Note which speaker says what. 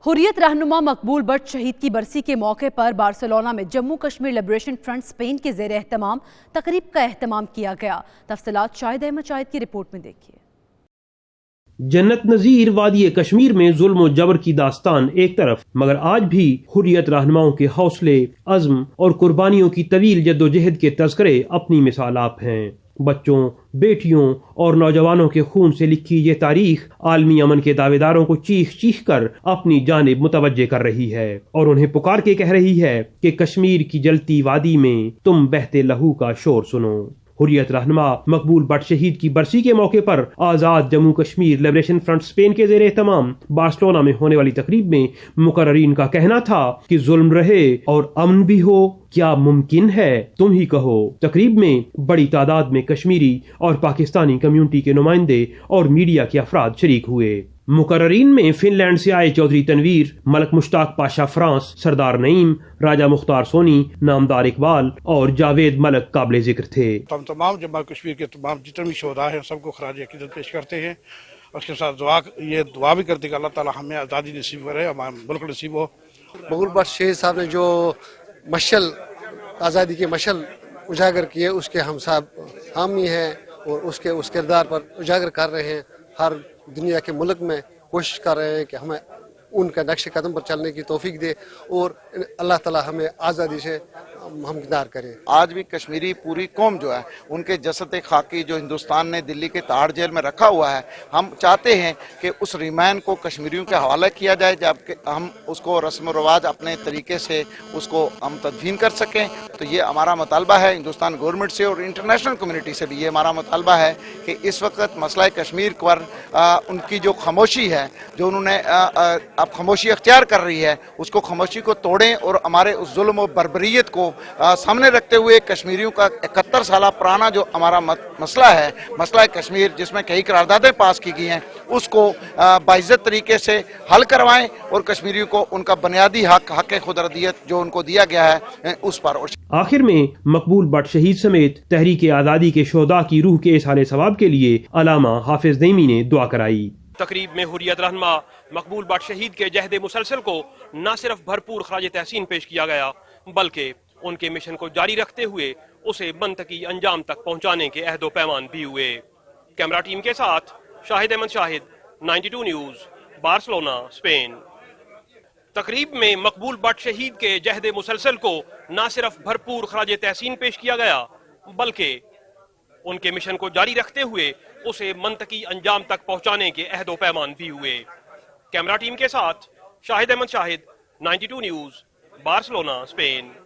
Speaker 1: हुर्रियत रहनुमा मकबूल बट शहीद की बरसी के मौके पर बार्सिलोना में Jammu Kashmir liberation front Spain के ज़ेर एहतमाम तकरीब का एहतमाम किया गया। तफसीलात शाहिद अहमद शाहिद की रिपोर्ट में देखिए।
Speaker 2: जन्नत नजीर वादी कश्मीर में जुल्म और जबर की दास्तान एक तरफ, मगर आज भी हुर्रियत रहनुमाओं के हौसले, अज़्म और कुर्बानियों की तवील जद्दोजहद के तज़किरे अपनी मिसाल आप हैं। बच्चों, बेटियों और नौजवानों के खून से लिखी ये तारीख आलमी अमन के दावेदारों को चीख चीख कर अपनी जानिब मुतवज्जे कर रही है और उन्हें पुकार के कह रही है कि कश्मीर की जलती वादी में तुम बहते लहू का शोर सुनो। हुर्रियत रहनुमा मकबूल बट शहीद की बरसी के मौके पर Azad Jammu Kashmir liberation front Spain के ज़ेर एहतमाम बार्सिलोना में होने वाली तकरीब में मुकर्ररीन का कहना था कि जुल्म रहे और अमन भी हो, क्या मुमकिन है, तुम ही कहो। तकरीब में बड़ी तादाद में कश्मीरी और पाकिस्तानी कम्युनिटी के नुमाइंदे और मीडिया के अफराद शरीक हुए। मुकर्ररीन में फिनलैंड से आए चौधरी तनवीर, मलक मुश्ताक पाशा फ्रांस, सरदार नईम, राजा मुख्तार सोनी, नामदार इकबाल और जावेद मलक काबिल जिक्र थे।
Speaker 3: हम तमाम जम्मू कश्मीर के तमाम जितने भी शोहदा हैं सबको खराज अकीदत पेश करते हैं और उसके साथ ये दुआ भी करते हैं कि अल्लाह ताला हमें आज़ादी नसीब करे, हमारा मुल्क नसीब हो।
Speaker 4: मकबूल बट शहीद साहब ने जो मशल आज़ादी के मशल उजागर किए उसके हम सब हामी हैं और उसके उस किरदार पर उजागर कर रहे हैं। हर दुनिया के मुल्क में कोशिश कर रहे हैं कि हमें उनका नक्शे कदम पर चलने की तौफीक दे और अल्लाह ताला हमें आज़ादी से हमकिनार करे।
Speaker 5: आज भी कश्मीरी पूरी कौम जो है उनके जसद खाकी जो हिंदुस्तान ने दिल्ली के ताड़ जेल में रखा हुआ है, हम चाहते हैं कि उस रिमांड को कश्मीरियों के हवाले किया जाए, जबकि हम उसको रस्म रवाज अपने तरीके से उसको हम तदफीन कर सकें। तो ये हमारा मुतालबा है हिंदुस्तान गवर्नमेंट से और इंटरनेशनल कम्युनिटी से भी ये हमारा मुतालबा है कि इस वक्त मसला कश्मीर पर उनकी जो खामोशी है, जो उन्होंने अब खामोशी अख्तियार कर रही है, उसको खामोशी को तोड़ें और हमारे उस जुल्म और बर्बरियत को सामने रखते हुए कश्मीरियों का 71 साल पुराना जो हमारा मसला है, मसला कश्मीर जिसमें कई करारदादें पास की गई हैं, उसको बाइज्जत तरीके से हल करवाएं और कश्मीरियों को उनका बुनियादी हक खुदरदियत जो उनको दिया गया है उस पर।
Speaker 2: आखिर में मकबूल बट शहीद समेत तहरीक आज़ादी के शोहदा की रूह के इज़हार सवाब के लिए अलामा हाफिज नईमी ने दुआ कराई।
Speaker 6: तकरीब में हुर्रियत रहनुमा मकबूल बट शहीद के जहद मुसलसल को न सिर्फ भरपूर खराज तहसीन पेश किया गया, बल्कि उनके मिशन को जारी रखते हुए उसे मंतकी अंजाम तक पहुंचाने के अहदो पैमान भी हुए। कैमरा टीम के साथ Shahid Ahmed Shahid, 92 news, Barcelona, Spain. तकरीब में मकबूल बट शहीद के जहद मुसलसल को न सिर्फ भरपूर खराज तहसीन पेश किया गया, बल्कि उनके मिशन को जारी रखते हुए उसे मंतकी अंजाम तक पहुंचाने के अहदो पैमान भी हुए। कैमरा टीम के साथ Shahid Ahmed Shahid, 92 news, Barcelona, Spain.